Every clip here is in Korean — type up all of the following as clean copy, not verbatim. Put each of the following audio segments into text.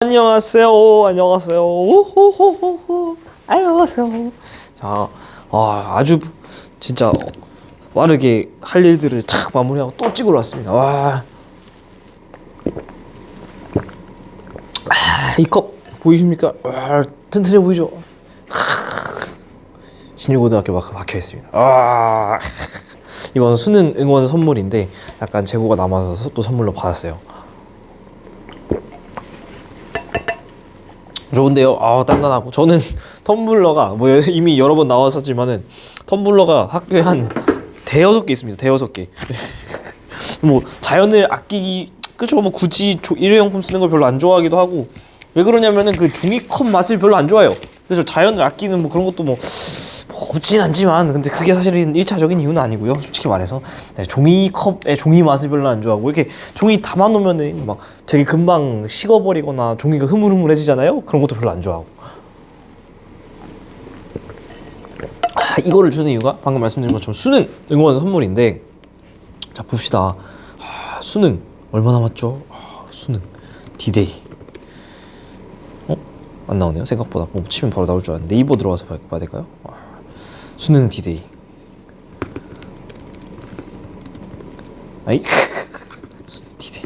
안녕하세요. 안녕하세요. 오호호호호. 안녕하세요. 자, 아주 진짜 빠르게 할 일들을 착 마무리하고 또 찍으러 왔습니다. 와, 이 컵 보이십니까? 와, 튼튼해 보이죠? 신일고등학교 마크 박혀 있습니다. 이번 수능 응원 선물인데 약간 재고가 남아서 또 선물로 받았어요. 좋은데요. 단단하고. 저는 텀블러가 뭐 이미 여러 번 나왔었지만은 텀블러가 학교에 한 대여섯 개 있습니다. 대여섯 개. 뭐 자연을 아끼기 그쵸. 뭐 굳이 일회용품 쓰는 걸 별로 안 좋아하기도 하고, 왜 그러냐면은 그 종이컵 맛을 별로 안 좋아해요. 그래서 자연을 아끼는 뭐 그런 것도 뭐 없진 않지만, 근데 그게 사실은 1차적인 이유는 아니고요. 솔직히 말해서 종이컵의 종이 맛을 별로 안 좋아하고, 이렇게 종이 담아놓으면은 막 되게 금방 식어버리거나 종이가 흐물흐물해지잖아요. 그런 것도 별로 안 좋아하고. 이거를 주는 이유가 방금 말씀드린 것처럼 수능 응원 선물인데, 자 봅시다. 수능 얼마 남았죠? 수능 디데이. 안 나오네요. 생각보다. 뭐 치면 바로 나올 줄 알았는데 네이버 들어가서 봐야 될까요? 수능 디데이. 수능 디데이.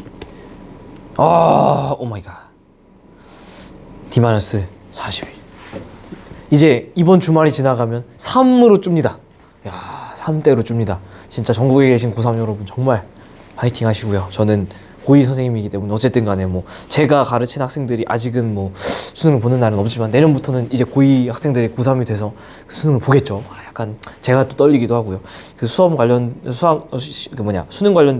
오 마이 갓. D-40일. 이제 이번 주말이 지나가면 3으로 줍니다. 3대로 줍니다. 진짜 전국에 계신 고3 여러분 정말 파이팅 하시고요. 저는 고2 선생님이기 때문에 어쨌든 간에 뭐 제가 가르친 학생들이 아직은 뭐 수능을 보는 날은 없지만, 내년부터는 이제 고2 학생들이 고3이 돼서 그 수능을 보겠죠. 약간 제가 또 떨리기도 하고요. 그 수능 관련된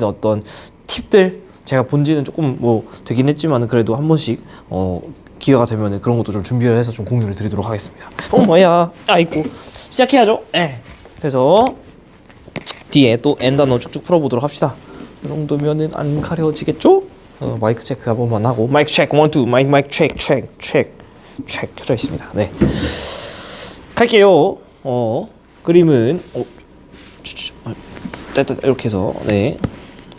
어떤 팁들 제가 본지는 조금 뭐 되긴 했지만, 그래도 한 번씩 기회가 되면 그런 것도 좀 준비를 해서 좀 공유를 드리도록 하겠습니다. 아이고 시작해야죠. 그래서 뒤에 또 N 단어 쭉쭉 풀어보도록 합시다. 이 정도면은 안 가려지겠죠? 마이크 체크 한 번만 하고, 마이크 체크 1, 2 마이크 체크 켜져 있습니다. 네, 갈게요. 그림은 이렇게 해서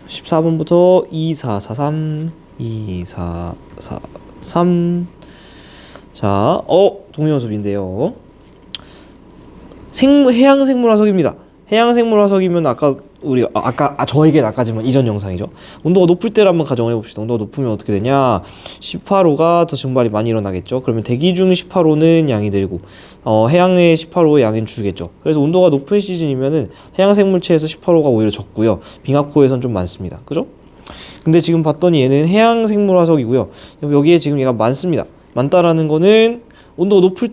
14번부터 2443 2443. 자, 동위원섭인데요. 해양생물화석입니다. 해양생물화석이면 저에겐 아까지만 이전 영상이죠. 온도가 높을 때를 한번 가정을 해봅시다. 온도가 높으면 어떻게 되냐? 18호가 더 증발이 많이 일어나겠죠. 그러면 대기 중 18호는 양이 늘고, 해양의 18호의 양은 줄겠죠. 그래서 온도가 높은 시즌이면은 해양생물체에서 18호가 오히려 적고요. 빙하코에선 좀 많습니다. 그죠? 근데 지금 봤더니 얘는 해양생물화석이고요. 여기에 지금 얘가 많습니다. 많다라는 거는 온도가 높을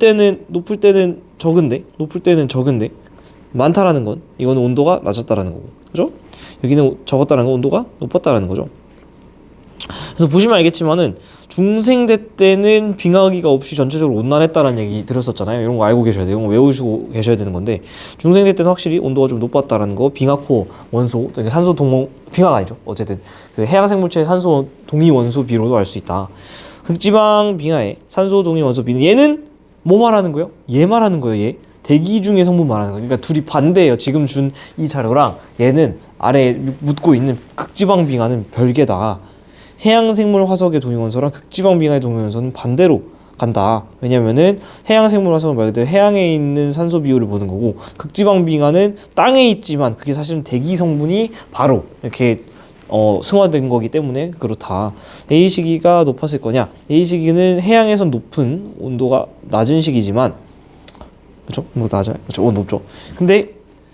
때는 적은데 많다라는 건 이거는 온도가 낮았다라는 거고, 그죠? 여기는 적었다라는 건 온도가 높았다라는 거죠. 그래서 보시면 알겠지만은 중생대 때는 빙하기가 없이 전체적으로 온난했다라는 얘기 들었었잖아요. 이런 거 알고 계셔야 돼요. 이런 거 외우시고 계셔야 되는 건데, 중생대 때는 확실히 온도가 좀 높았다라는 거, 빙하코 원소, 산소 동봉, 빙하가 아니죠. 어쨌든 그 해양 생물체의 산소 동위 원소 비로도 알 수 있다. 극지방 빙하의 산소 동위 원소 비는, 얘는 뭐 말하는 거예요? 얘 말하는 거예요. 얘 대기 중의 성분 말하는 거예요. 그러니까 둘이 반대예요. 지금 준 이 자료랑 얘는 아래에 묻고 있는 극지방 빙하는 별개다. 해양생물 화석의 동위원소랑 극지방 빙하의 동위원소는 반대로 간다. 왜냐면은 해양생물 화석은 말 그대로 해양에 있는 산소 비율을 보는 거고, 극지방 빙하는 땅에 있지만 그게 사실은 대기 성분이 바로 이렇게 승화된 거기 때문에 그렇다. A 시기가 높았을 거냐? A 시기는 해양에선 높은 온도가 낮은 시기지만, 그렇죠? 뭐 낮아요. 그렇죠? 높죠. 근데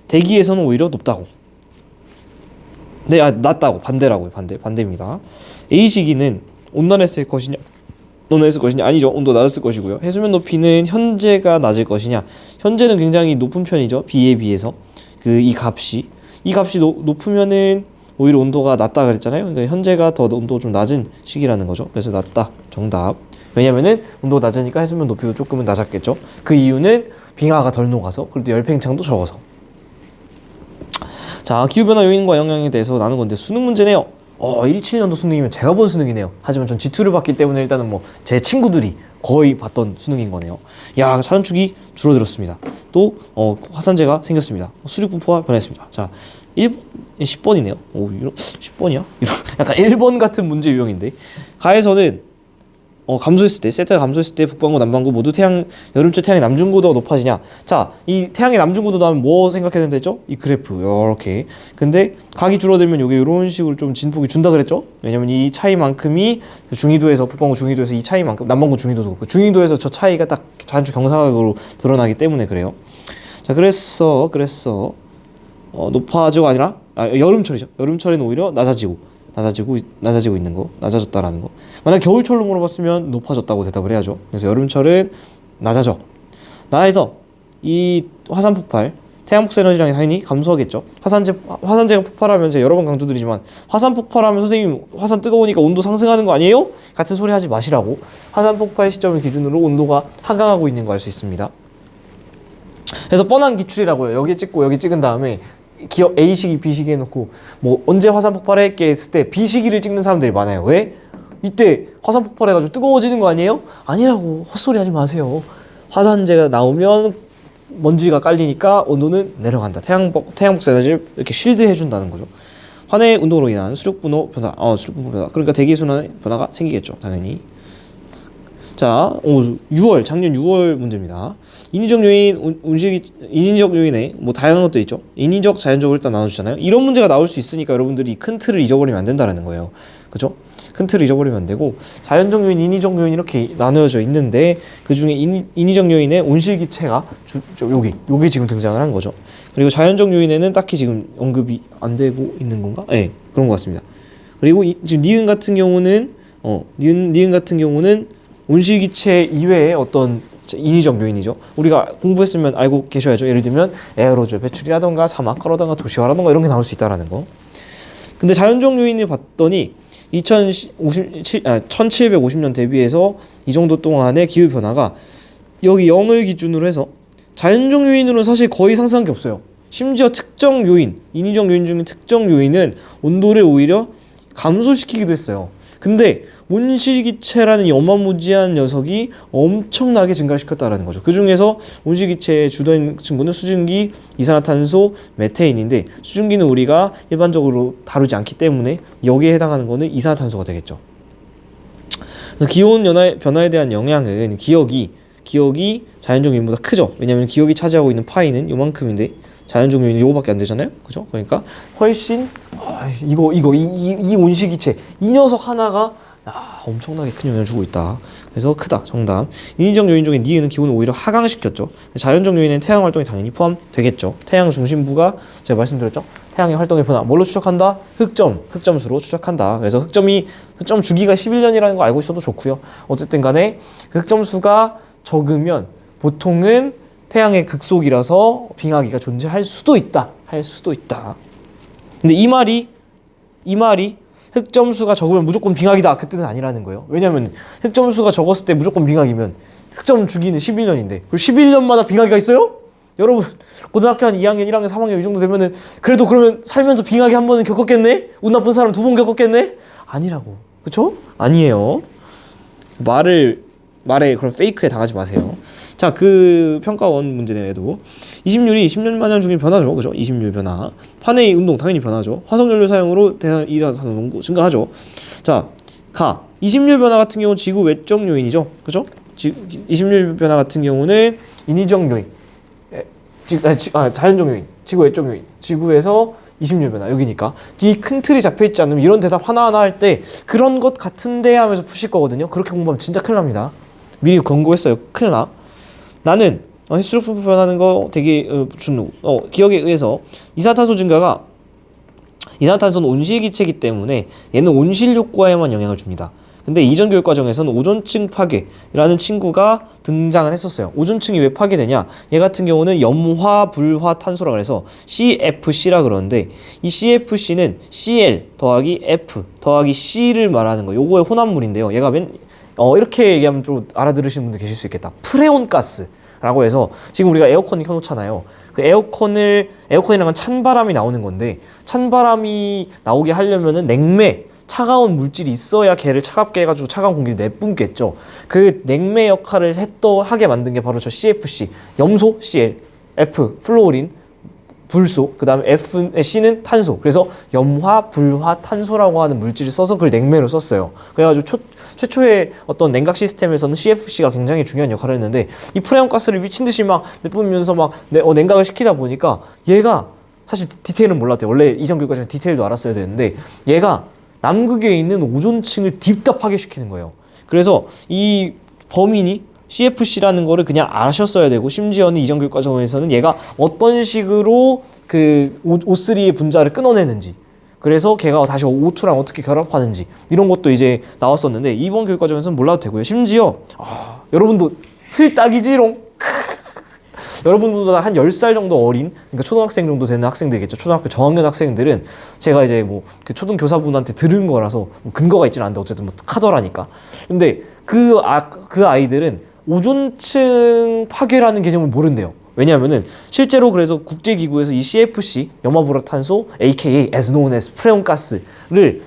대기에서는 오히려 높다고. 낮다고. 반대라고요. 반대입니다. A 시기는 온난했을 것이냐? 아니죠. 온도 낮았을 것이고요. 해수면 높이는 현재가 낮을 것이냐? 현재는 굉장히 높은 편이죠. B에 비해서. 이 값이 높으면은 오히려 온도가 낮다 그랬잖아요. 그러니까 현재가 더 온도가 좀 낮은 시기라는 거죠. 그래서 낮다. 정답. 왜냐면은 온도가 낮으니까 해수면 높이도 조금은 낮았겠죠. 그 이유는 빙하가 덜 녹아서, 그리고 열팽창도 적어서. 자, 기후변화 요인과 영향에 대해서 나눈 건데, 수능 문제네요. 17년도 수능이면 제가 본 수능이네요. 하지만 전 G2를 봤기 때문에 일단은 뭐 제 친구들이 거의 봤던 수능인 거네요. 자연축이 줄어들었습니다. 또 화산재가 생겼습니다. 수륙분포가 변했습니다. 자, 10번이네요. 10번이야? 약간 1번 같은 문제 유형인데, 가에서는 감소했을 때, 세트가 감소했을 때 북반구 남반구 모두 여름철 태양의 남중고도가 높아지냐. 자, 이 태양의 남중고도 나오면 뭐 생각해야 되죠? 이 그래프 이렇게. 근데 각이 줄어들면 이게 이런 식으로 좀 진폭이 준다 그랬죠? 왜냐면 이 차이만큼이 중위도에서 북반구 중위도에서 이 차이만큼 남반구 중위도도 그렇고 중위도에서 저 차이가 딱 자연축 경사각으로 드러나기 때문에 그래요. 자, 그래서 높아지고 아니라 여름철이죠. 여름철에는 오히려 낮아지고 있는 거, 낮아졌다라는 거. 만약 겨울철로 물어봤으면 높아졌다고 대답을 해야죠. 그래서 여름철은 낮아져. 나에서 이 화산 폭발, 태양 복사 에너지량이 당연히 감소하겠죠. 화산재가 폭발하면서 여러 번 강조드리지만 화산 폭발하면 선생님 화산 뜨거우니까 온도 상승하는 거 아니에요? 같은 소리 하지 마시라고. 화산 폭발 시점을 기준으로 온도가 하강하고 있는 거 알 수 있습니다. 그래서 뻔한 기출이라고요. 여기 찍고 여기 찍은 다음에 기억 A시기, B시기 해놓고 뭐 언제 화산 폭발했게 했을 때 B시기를 찍는 사람들이 많아요. 왜? 이때 화산 폭발해가지고 뜨거워지는 거 아니에요? 아니라고. 헛소리 하지 마세요. 화산재가 나오면 먼지가 깔리니까 온도는 내려간다. 태양 복사 에너지를 이렇게 쉴드 해준다는 거죠. 환해 운동으로 인한 수륙분호 변화, 그러니까 대기순환 변화가 생기겠죠. 당연히. 자, 작년 6월 문제입니다. 인위적 요인에 뭐 다양한 것도 있죠. 인위적, 자연적으로 일단 나눠주잖아요. 이런 문제가 나올 수 있으니까 여러분들이 큰 틀을 잊어버리면 안 된다는 거예요. 그죠? 큰 틀을 잊어버리면 안 되고 자연적 요인, 인위적 요인 이렇게 나누어져 있는데 그 중에 인위적 요인에 온실기체가 여기 지금 등장을 한 거죠. 그리고 자연적 요인에는 딱히 지금 언급이 안 되고 있는 건가? 네, 그런 것 같습니다. 그리고 지금 니은 같은 경우는 온실기체 이외의 어떤 인위적 요인이죠. 우리가 공부했으면 알고 계셔야죠. 예를 들면 에어로졸 배출이라던가 사막가라던가 도시화라던가 이런 게 나올 수 있다라는 거. 근데 자연적 요인을 봤더니 1750년 대비해서 이 정도 동안의 기후 변화가 여기 0을 기준으로 해서 자연적 요인으로는 사실 거의 상승한 게 없어요. 심지어 특정 요인, 인위적 요인 중에 특정 요인은 온도를 오히려 감소시키기도 했어요. 근데 온실기체라는 이 어마무지한 녀석이 엄청나게 증가를 시켰다는 거죠. 그 중에서 온실기체의 주도인 친구는 수증기, 이산화탄소, 메테인인데 수증기는 우리가 일반적으로 다루지 않기 때문에 여기에 해당하는 거는 이산화탄소가 되겠죠. 그래서 기온 변화에 대한 영향은 기억이 자연적 요인보다 크죠. 왜냐하면 기억이 차지하고 있는 파이는 요만큼인데 자연적 요인은 요거밖에 안 되잖아요. 그죠? 그러니까 훨씬 이 온실기체 이 녀석 하나가 엄청나게 큰 영향을 주고 있다. 그래서 크다. 정답. 인위적 요인 중에 니은은 기온을 오히려 하강시켰죠. 자연적 요인에는 태양 활동이 당연히 포함되겠죠. 태양 중심부가 제가 말씀드렸죠. 태양의 활동의 변화 뭘로 추적한다? 흑점수로 추적한다. 그래서 흑점 주기가 11년이라는 거 알고 있어도 좋고요. 어쨌든 간에 그 흑점수가 적으면 보통은 태양의 극속이라서 빙하기가 존재할 수도 있다. 근데 이 말이 흑점수가 적으면 무조건 빙하기다 그 뜻은 아니라는 거예요. 왜냐면 흑점수가 적었을 때 무조건 빙하기면 흑점 주기는 11년인데 그리고 11년마다 빙하기가 있어요? 여러분 고등학교 한 2학년, 1학년, 3학년 이 정도 되면은 그래도 그러면 살면서 빙하기 한 번은 겪었겠네? 운 나쁜 사람 2번 겪었겠네? 아니라고. 그쵸? 아니에요. 말에 그런 페이크에 당하지 마세요. 자, 그 평가원 문제 내에도 이심률이 10년 만년 중에 변하죠. 그죠? 이심률 변화. 판의 운동 당연히 변하죠. 화석연료 사용으로 이산화탄소 증가하죠. 자, 이심률 변화 같은 경우는 지구 외적 요인이죠. 그죠? 이심률 변화 같은 경우는 인위적 요인. 자연적 요인. 지구 외적 요인. 지구에서 이심률 변화 여기니까 이 큰 틀이 잡혀있지 않으면 이런 대답 하나하나 할 때 그런 것 같은데 하면서 푸실 거거든요. 그렇게 공부하면 진짜 큰일 납니다. 미리 권고했어요. 큰일 나. 나는 횟수로 변하는 거 되게 기억에 의해서 이산화탄소는 온실기체이기 때문에 얘는 온실 효과에만 영향을 줍니다. 근데 이전 교육 과정에서는 오존층 파괴라는 친구가 등장을 했었어요. 오존층이 왜 파괴되냐? 얘 같은 경우는 염화불화탄소라 그래서 CFC라 그러는데 이 CFC는 Cl 더하기 F 더하기 C를 말하는 거. 요거의 혼합물인데요. 얘가 이렇게 얘기하면 좀 알아들으시는 분들 계실 수 있겠다. 프레온가스라고 해서 지금 우리가 에어컨을 켜놓잖아요. 그 에어컨이란 건 찬바람이 나오는 건데 찬바람이 나오게 하려면은 차가운 물질이 있어야 걔를 차갑게 해가지고 차가운 공기를 내뿜겠죠. 그 냉매 역할을 하게 만든 게 바로 저 CFC, 염소, Cl, F, 플로린, 불소, 그 다음에 C는 탄소. 그래서 염화, 불화, 탄소라고 하는 물질을 써서 그걸 냉매로 썼어요. 그래가지고 최초의 어떤 냉각 시스템에서는 CFC가 굉장히 중요한 역할을 했는데 이 프레온 가스를 미친 듯이 막 내뿜으면서 막 냉각을 시키다 보니까 얘가 사실 디테일은 몰랐대요. 원래 이전 교과서에서 디테일도 알았어야 되는데 얘가 남극에 있는 오존층을 딥다 파괴시키는 거예요. 그래서 이 범인이 CFC라는 거를 그냥 아셨어야 되고, 심지어는 이전 교과서에서는 얘가 어떤 식으로 그 O3의 분자를 끊어내는지, 그래서 걔가 다시 O2랑 어떻게 결합하는지 이런 것도 이제 나왔었는데 이번 교육과정에서는 몰라도 되고요. 심지어 여러분도 틀딱이지롱. 여러분보다 한 10살 정도 어린, 그러니까 초등학생 정도 되는 학생들이겠죠. 초등학교 저학년 학생들은 제가 이제 뭐 그 초등교사분한테 들은 거라서 뭐 근거가 있지는 않은데 어쨌든 뭐 카더라니까. 근데 그 아이들은 오존층 파괴라는 개념을 모른대요. 왜냐하면은 실제로 그래서 국제기구에서 이 CFC 염화불화탄소 AKA as known as 프레온 가스를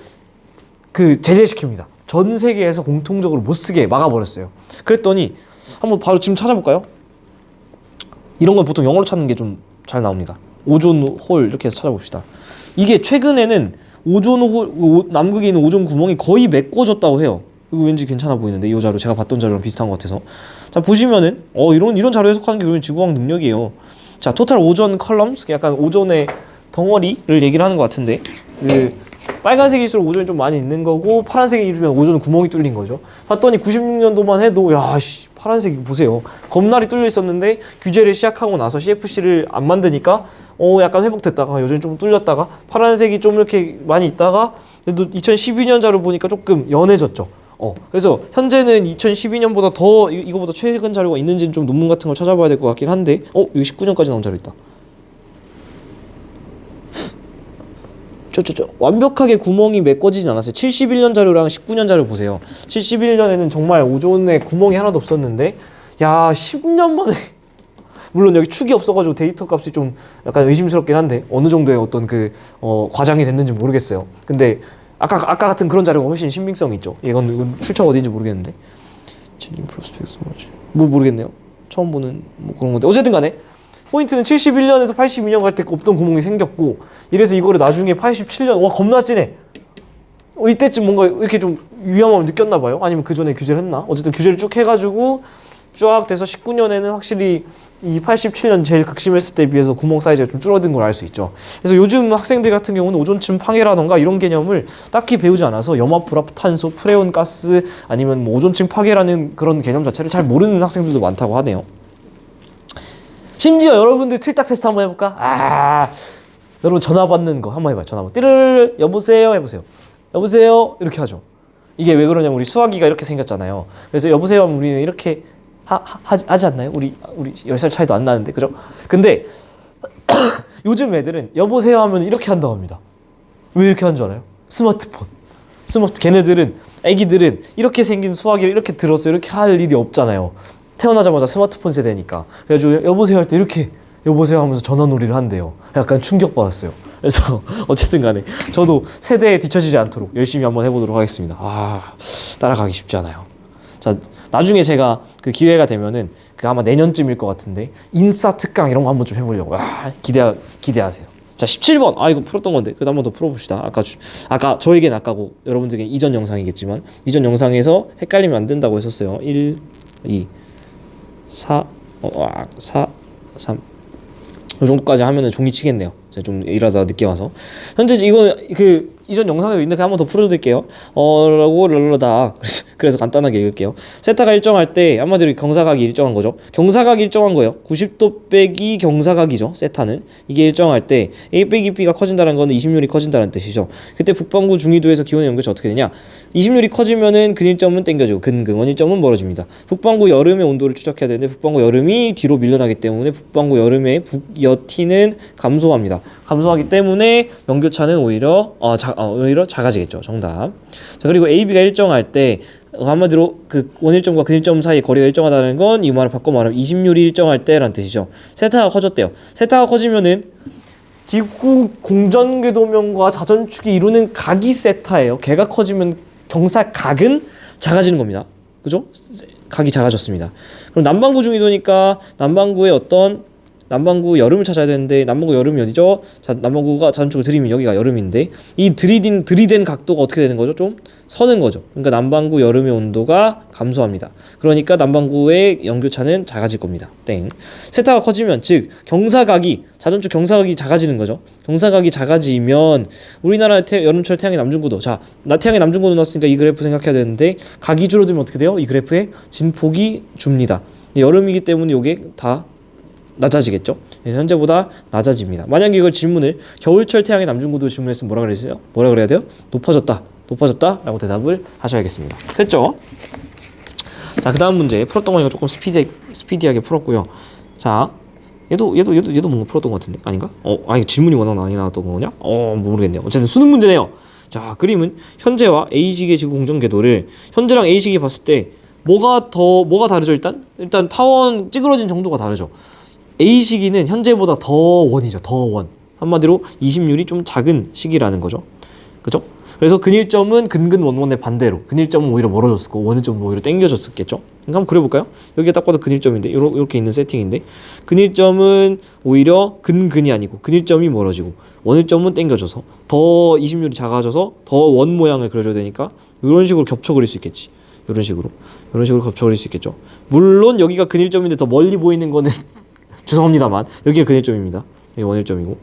그 제재시킵니다. 전 세계에서 공통적으로 못 쓰게 막아버렸어요. 그랬더니 한번 바로 지금 찾아볼까요? 이런 건 보통 영어로 찾는 게 좀 잘 나옵니다. 오존홀 이렇게 해서 찾아봅시다. 이게 최근에는 오존홀, 남극에 있는 오존 구멍이 거의 메꿔졌다고 해요. 이거 왠지 괜찮아 보이는데 이 자료 제가 봤던 자료랑 비슷한 것 같아서. 자 보시면은 이런 자료 해석하는 게 그러면 지구과학 능력이에요. 자 토탈 오존 컬럼스, 약간 오존의 덩어리를 얘기를 하는 것 같은데, 그 빨간색일수록 오존이 좀 많이 있는 거고 파란색이면 오존 구멍이 뚫린 거죠. 봤더니 96년도만 해도 파란색이 보세요. 겁나리 뚫려 있었는데 규제를 시작하고 나서 CFC를 안 만드니까 약간 회복됐다가 여전히 좀 뚫렸다가 파란색이 좀 이렇게 많이 있다가 그래도 2012년자로 보니까 조금 연해졌죠. 그래서 현재는 2012년보다 더 이거보다 최근 자료가 있는지는 좀 논문 같은 걸 찾아봐야 될 것 같긴 한데 여기 19년까지 나온 자료 있다. 완벽하게 구멍이 메꿔지진 않았어요. 71년 자료랑 19년 자료 보세요. 71년에는 정말 오존에 구멍이 하나도 없었는데 10년 만에 물론 여기 축이 없어가지고 데이터 값이 좀 약간 의심스럽긴 한데 어느 정도의 어떤 과장이 됐는지 모르겠어요. 근데 아까 같은 그런 자료가 훨씬 신빙성이 있죠. 이건 출처가 어디인지 모르겠는데 뭐 모르겠네요. 처음 보는 뭐 그런 건데 어쨌든 간에 포인트는 71년에서 82년 갈 때 없던 구멍이 생겼고, 이래서 이거를 나중에 87년 겁나 진해. 이때쯤 뭔가 이렇게 좀 위험함을 느꼈나 봐요. 아니면 그 전에 규제를 했나? 어쨌든 규제를 쭉 해가지고 쫙 돼서 19년에는 확실히 이 87년 제일 극심했을 때에 비해서 구멍 사이즈가 좀 줄어든 걸 알 수 있죠. 그래서 요즘 학생들 같은 경우는 오존층 파괴라던가 이런 개념을 딱히 배우지 않아서 염화불화탄소, 프레온 가스 아니면 뭐 오존층 파괴라는 그런 개념 자체를 잘 모르는 학생들도 많다고 하네요. 심지어 여러분들 틀딱 테스트 한번 해볼까? 여러분 전화 받는 거 한번 해봐요. 전화 받고 띠르르 여보세요 해보세요. 여보세요 이렇게 하죠. 이게 왜 그러냐면 우리 수화기가 이렇게 생겼잖아요. 그래서 여보세요 하면 우리는 이렇게 하지 않나요? 우리 10살 차이도 안 나는데 그죠? 근데 요즘 애들은 여보세요 하면 이렇게 한다고 합니다. 왜 이렇게 하는 줄 알아요? 스마트폰. 걔네들은 애기들은 이렇게 생긴 수화기를 이렇게 들어서 이렇게 할 일이 없잖아요. 태어나자마자 스마트폰 세대니까. 그래가지고 여보세요 할 때 이렇게 여보세요 하면서 전화놀이를 한대요. 약간 충격받았어요. 그래서 어쨌든 간에 저도 세대에 뒤처지지 않도록 열심히 한번 해보도록 하겠습니다. 따라가기 쉽지 않아요. 자, 나중에 제가 그 기회가 되면은 아마 내년쯤일 것 같은데 인싸 특강 이런 거 한번 좀 해보려고. 기대하세요. 자, 17번. 이거 풀었던 건데 그래도 한번 더 풀어봅시다. 아까 저에겐 아까고 여러분들에게 이전 영상이겠지만 이전 영상에서 헷갈리면 안 된다고 했었어요. 1, 2, 4, 3 이 정도까지 하면은 종이 치겠네요. 제가 좀 일하다가 늦게 와서. 현재 이거는 이전 영상에도 있는데 한번 더 풀어드릴게요. 그래서 간단하게 읽을게요. 세타가 일정할 때 한마디로 경사각이 일정한 거죠. 경사각이 일정한 거예요. 90도 빼기 경사각이죠. 세타는 이게 일정할 때 A 빼기 B가 커진다는 건 20률이 커진다는 뜻이죠. 그때 북반구 중위도에서 기온의 연결이 어떻게 되냐? 20률이 커지면은 근일점은 당겨지고 원일점은 멀어집니다. 북반구 여름의 온도를 추적해야 되는데 북반구 여름이 뒤로 밀려나기 때문에 북반구 여름의 북여티는 감소합니다. 감소하기 때문에 연교차는 오히려 작아지겠죠. 정답. 자, 그리고 AB가 일정할 때 한마디로 원일점과 근일점 사이의 거리가 일정하다는 건 이 말을 바꿔 말하면 20률이 일정할 때라는 뜻이죠. 세타가 커졌대요. 세타가 커지면은 지구 공전궤도면과 자전축이 이루는 각이 세타예요. 걔가 커지면 경사각은 작아지는 겁니다. 그죠? 각이 작아졌습니다. 그럼 남반구 중위도니까 남반구의 어떤 남반구 여름을 찾아야 되는데 남반구 여름이 어디죠? 자, 남반구가 자전축을 들이면 여기가 여름인데 이 들이댄 각도가 어떻게 되는 거죠? 좀 서는 거죠. 그러니까 남반구 여름의 온도가 감소합니다. 그러니까 남반구의 연교차는 작아질 겁니다. 땡. 세타가 커지면 즉 경사각이 자전축 경사각이 작아지는 거죠. 경사각이 작아지면 우리나라 여름철 태양의 남중고도 자, 태양의 남중고도 나왔으니까 이 그래프 생각해야 되는데 각이 줄어들면 어떻게 돼요? 이 그래프에 진폭이 줍니다. 여름이기 때문에 이게 다 낮아지겠죠. 현재보다 낮아집니다. 만약에 이걸 질문을 겨울철 태양의 남중고도 질문했으면 뭐라 그랬어요? 뭐라 그래야 돼요? 높아졌다 라고 대답을 하셔야겠습니다. 됐죠? 자, 그 다음 문제 풀었던 거니까 조금 스피디하게 풀었고요. 자, 얘도 뭔가 풀었던 것 같은데 아닌가? 아니 질문이 워낙 많이 나왔던 거냐? 모르겠네요. 어쨌든 수능 문제네요. 자, 그림은 현재와 A식의 지구 공정 궤도를 현재랑 A식이 봤을 때 뭐가 다르죠? 일단 타원 찌그러진 정도가 다르죠. A식이는 현재보다 더 원이죠. 더 원. 한마디로 20율이 좀 작은 시기라는 거죠. 그죠? 그래서 근일점은 근근원원의 반대로 근일점은 오히려 멀어졌을 거고 원일점은 오히려 당겨졌었겠죠. 그러니까 한번 그려볼까요? 여기가 딱 봐도 근일점인데 이렇게 있는 세팅인데 근일점은 오히려 근근이 아니고 근일점이 멀어지고 원일점은 당겨져서 더 20율이 작아져서 더 원 모양을 그려줘야 되니까 이런 식으로 겹쳐 그릴 수 있겠지. 이런 식으로 겹쳐 그릴 수 있겠죠. 물론 여기가 근일점인데 더 멀리 보이는 거는 죄송합니다만 여기가 근일점입니다. 여기 원일점이고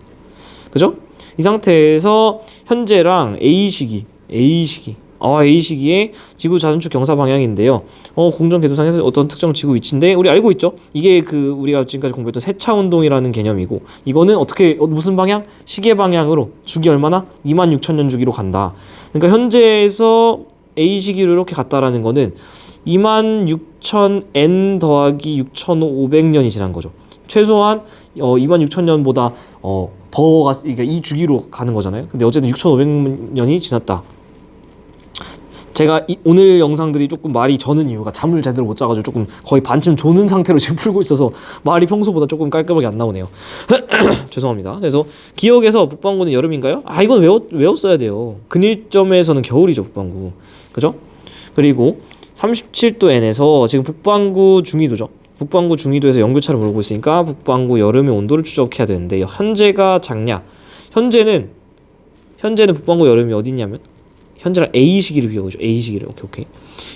그죠? 이 상태에서 현재랑 A시기의 지구 자전축 경사 방향인데요. 공정 궤도상에서 어떤 특정 지구 위치인데 우리 알고 있죠? 이게 우리가 지금까지 공부했던 세차 운동이라는 개념이고 이거는 무슨 방향? 시계 방향으로 주기 얼마나? 26,000년 주기로 간다. 그러니까 현재에서 A시기로 이렇게 갔다라는 거는 26,000n 더하기 6,500년이 지난 거죠. 최소한 26,000년보다 그러니까 이 주기로 가는 거잖아요. 근데 어쨌든 6,500년이 지났다. 제가 오늘 영상들이 조금 말이 저는 이유가 잠을 제대로 못 자가지고 조금 거의 반쯤 조는 상태로 지금 풀고 있어서 말이 평소보다 조금 깔끔하게 안 나오네요. 죄송합니다. 그래서 기억에서 북반구는 여름인가요? 이건 외웠어야 돼요. 근일점에서는 겨울이죠, 북반구. 그죠? 그리고 37도 N에서 지금 북반구 중위도죠. 북반구 중위도에서 연교차를 물고 있으니까 북반구 여름의 온도를 추적해야 되는데 현재가 작냐? 현재는 북반구 여름이 어디 있냐면 현재랑 A시기를 비교하죠. A시기를. 오케이.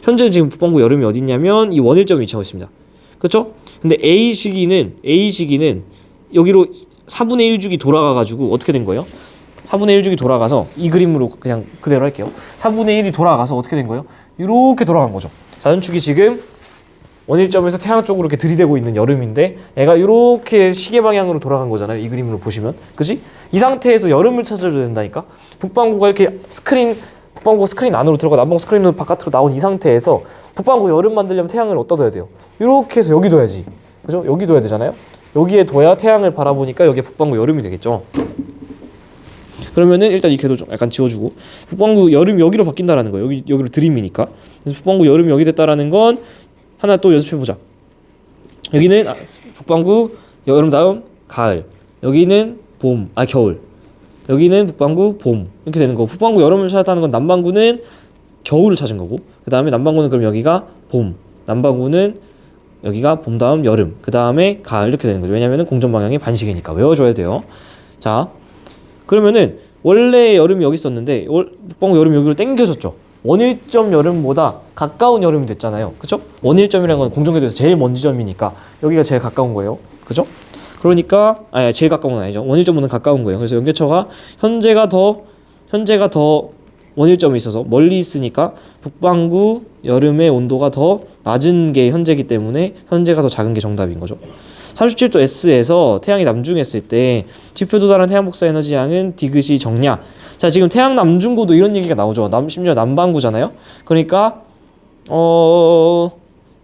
현재는 지금 북반구 여름이 어디 있냐면 이 원일점에 위치하고 있습니다. 그렇죠? 근데 A시기는 여기로 4분의 1주기 돌아가가지고 어떻게 된 거예요? 4분의 1주기 돌아가서 이 그림으로 그냥 그대로 할게요. 4분의 1이 돌아가서 어떻게 된 거예요? 이렇게 돌아간 거죠. 자전축이 지금 원일점에서 태양 쪽으로 이렇게 들이대고 있는 여름인데 얘가 이렇게 시계 방향으로 돌아간 거잖아요. 이 그림으로 보시면. 그지? 이 상태에서 여름을 찾아줘야 된다니까. 북반구가 이렇게 북반구 스크린 안으로 들어가 남반구 스크린으로 바깥으로 나온 이 상태에서 북반구 여름 만들려면 태양을 어디다 둬야 돼요? 이렇게 해서 여기 둬야지. 그죠? 여기 둬야 되잖아요. 여기에 둬야 태양을 바라보니까 여기에 북반구 여름이 되겠죠. 그러면은 일단 이 궤도 좀 약간 지워주고 북반구 여름이 여기로 바뀐다라는 거예요. 여기로 들이미니까. 그래서 북반구 여름이 여기 됐다라는 건 하나 또 연습해보자. 여기는 북반구 여름 다음 가을, 여기는 겨울, 여기는 북반구 봄 이렇게 되는 거고 북반구 여름을 찾았다는 건 남반구는 겨울을 찾은 거고 그 다음에 남반구는 그럼 여기가 봄, 남반구는 여기가 봄 다음 여름, 그 다음에 가을 이렇게 되는 거죠. 왜냐면은 공전 방향이 반시계니까 외워줘야 돼요. 자, 그러면은 원래 여름이 여기 있었는데 북반구 여름이 여기로 당겨졌죠. 원일점 여름보다 가까운 여름이 됐잖아요. 그쵸? 원일점이라는 건 공정궤도에서 제일 먼 지점이니까 여기가 제일 가까운 거예요. 그죠? 그러니까 제일 가까운 건 아니죠. 원일점보다 가까운 거예요. 그래서 연계처가 현재가 더 원일점에 있어서 멀리 있으니까 북반구 여름의 온도가 더 낮은 게 현재이기 때문에 현재가 더 작은 게 정답인 거죠. 37도 S에서 태양이 남중했을 때 지표 도달한 태양 복사 에너지 양은 디귿이 적냐? 자, 지금 태양 남중고도 이런 얘기가 나오죠. 심지어 남반구잖아요. 그러니까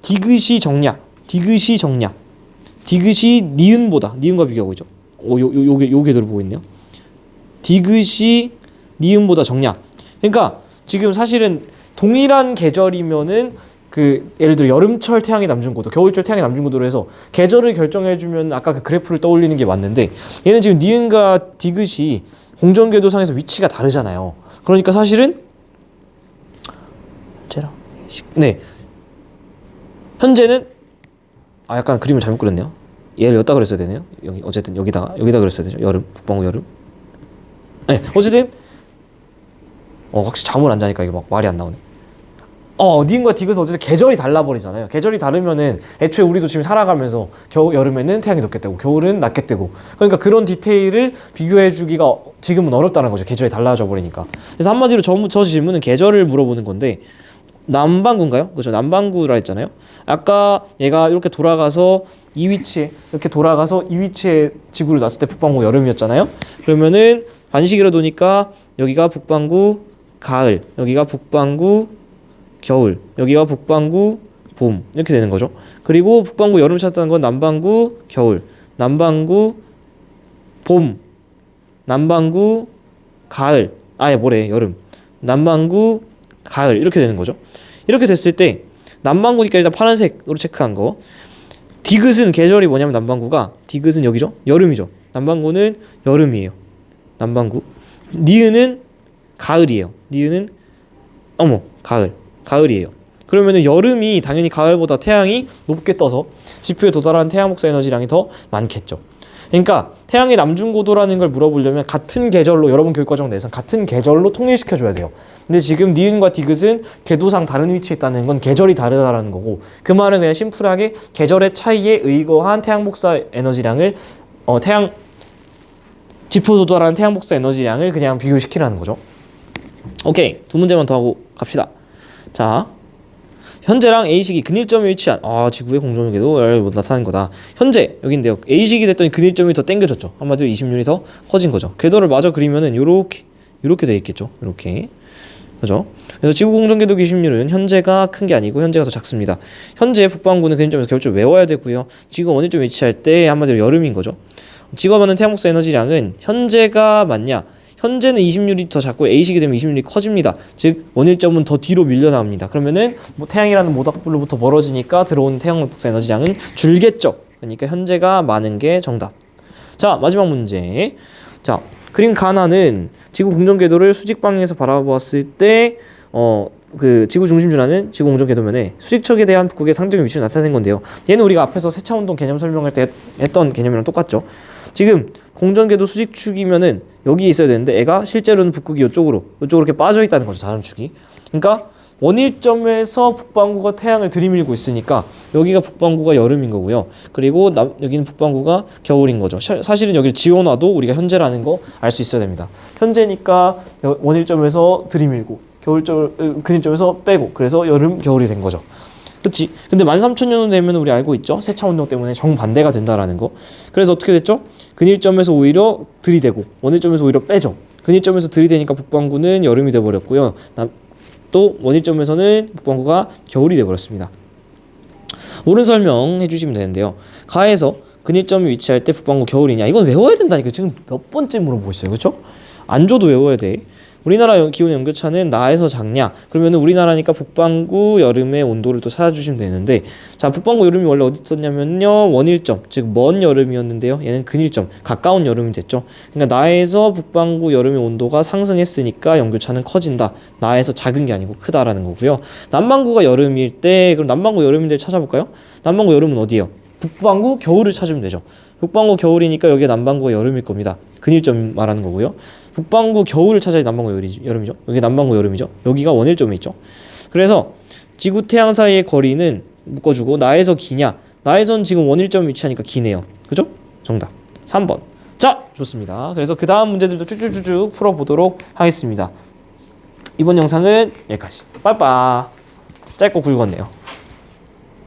디귿이 적냐? 디귿이 니은보다 니은과 비교하고 있죠. 요 궤도를 보고 있네요. 디귿이 니은보다 적냐? 그러니까 지금 사실은 동일한 계절이면은 예를 들어 여름철 태양의 남중고도, 겨울철 태양의 남중고도로 해서 계절을 결정해주면 아까 그 그래프를 떠올리는 게 맞는데 얘는 지금 니은과 디귿이 공전궤도상에서 위치가 다르잖아요. 그러니까 사실은 현재는 약간 그림을 잘못 그렸네요. 얘를 여기다 그랬어야 되네요. 여기 어쨌든 여기다 그랬어야 되죠. 여름, 북방구 여름. 네, 어쨌든 확실히 잠을 안 자니까 이게 막 말이 안 나오네. 니은과 디귿은 어쨌든 계절이 달라버리잖아요. 계절이 다르면은 애초에 우리도 지금 살아가면서 여름에는 태양이 높게 뜨고 겨울은 낮게 뜨고, 그러니까 그런 디테일을 비교해주기가 지금은 어렵다는 거죠. 계절이 달라져 버리니까. 그래서 한마디로 저 질문은 계절을 물어보는 건데, 남반구인가요? 그렇죠. 남반구라 했잖아요. 아까 얘가 이렇게 돌아가서 이 위치에 지구를 놨을 때 북반구 여름이었잖아요. 그러면은 반시계로 도니까 여기가 북반구 가을, 여기가 북반구 겨울, 여기가 북반구 봄, 이렇게 되는 거죠. 그리고 북반구 여름 찾았다는 건 남반구 겨울, 남반구 봄, 남반구 가을, 여름, 남반구 가을, 이렇게 되는 거죠. 이렇게 됐을 때 남반구니까 일단 파란색으로 체크한 거. 디귿은 계절이 뭐냐면 남반구가 디귿은 여기죠. 여름이죠. 남반구는 여름이에요. 남반구. 니은은 가을이에요. 니은은 가을이에요. 그러면은 여름이 당연히 가을보다 태양이 높게 떠서 지표에 도달하는 태양 복사 에너지량이 더 많겠죠. 그러니까 태양의 남중고도라는 걸 물어보려면 같은 계절로, 여러분 교육과정 내에서 같은 계절로 통일시켜줘야 돼요. 근데 지금 니은과 디귿은 궤도상 다른 위치에 있다는 건 계절이 다르다라는 거고, 그 말은 그냥 심플하게 계절의 차이에 의거한 태양 복사 에너지량을 지표 도달하는 태양 복사 에너지량을 그냥 비교시키라는 거죠. 오케이, 두 문제만 더 하고 갑시다. 자, 현재랑 A식이 근일점에 위치한 지구의 공전궤도 나타낸 거다. 현재 여기인데요. A식이 됐더니 근일점이 더 당겨졌죠. 한마디로 20률이 더 커진 거죠. 궤도를 마저 그리면은 요렇게 돼 있겠죠. 요렇게. 그죠? 그래서 지구 공전궤도 기심률은 현재가 큰 게 아니고 현재가 더 작습니다. 현재 북반구는 근일점에서 결국적으로 외워야 되고요. 지구 원일점에 위치할 때 한마디로 여름인 거죠. 지구가 받는 태양 복사 에너지량은 현재가 맞냐? 현재는 20률이 더 작고 A식이 되면 20률이 커집니다. 즉 원일점은 더 뒤로 밀려나옵니다. 그러면은 태양이라는 모닥불로부터 멀어지니까 들어오는 태양 복사 에너지량은 줄겠죠. 그러니까 현재가 많은 게 정답. 자, 마지막 문제. 자, 그림 가나는 지구 공전궤도를 수직 방향에서 바라보았을 때 그 지구 중심주라는 지구 공전궤도면에 수직척에 대한 북극의 상징의 위치를 나타낸 건데요. 얘는 우리가 앞에서 세차운동 개념 설명할 때 했던 개념이랑 똑같죠. 지금 공전궤도 수직축이면은 여기 있어야 되는데 애가 실제로는 북극이 이쪽으로 이렇게 빠져 있다는 거죠. 다른 축이. 그러니까 원일점에서 북반구가 태양을 들이밀고 있으니까 여기가 북반구가 여름인 거고요. 그리고 여기는 북반구가 겨울인 거죠. 사실은 여기를 지워놔도 우리가 현재라는 거 알 수 있어야 됩니다. 현재니까 원일점에서 들이밀고 근일점에서 빼고, 그래서 여름 겨울이 된 거죠. 그치? 근데 13,000년 되면 우리 알고 있죠? 세차운동 때문에 정반대가 된다라는 거. 그래서 어떻게 됐죠? 근일점에서 오히려 들이대고 원일점에서 오히려 빼죠. 근일점에서 들이대니까 북반구는 여름이 돼버렸고요. 또 원일점에서는 북반구가 겨울이 돼버렸습니다. 옳은 설명 해주시면 되는데요. 가에서 근일점이 위치할 때 북반구 겨울이냐, 이건 외워야 된다니까. 지금 몇 번째 물어보고 있어요. 그렇죠? 안 줘도 외워야 돼. 우리나라 기온의 연교차는 나에서 작냐? 그러면 우리나라니까 북반구 여름의 온도를 또 찾아주시면 되는데, 자, 북반구 여름이 원래 어디 있었냐면요, 원일점, 즉 먼 여름이었는데요. 얘는 근일점, 가까운 여름이 됐죠. 그러니까 나에서 북반구 여름의 온도가 상승했으니까 연교차는 커진다. 나에서 작은 게 아니고 크다라는 거고요. 남반구가 여름일 때, 그럼 남반구 여름인데 찾아볼까요? 남반구 여름은 어디예요? 북반구 겨울을 찾으면 되죠. 북반구 겨울이니까 여기가 남반구가 여름일 겁니다. 근일점 말하는 거고요. 북반구 겨울을 찾아야 남반구 여름이죠. 여기 남반구 여름이죠. 여기가 원일점에 있죠. 그래서 지구 태양 사이의 거리는 묶어주고, 나에서 기냐? 나에선 지금 원일점 위치하니까 기네요. 그죠? 정답 3번. 자, 좋습니다. 그래서 그 다음 문제들도 쭉쭉쭉쭉 풀어보도록 하겠습니다. 이번 영상은 여기까지. 빠이빠이. 짧고 굵었네요.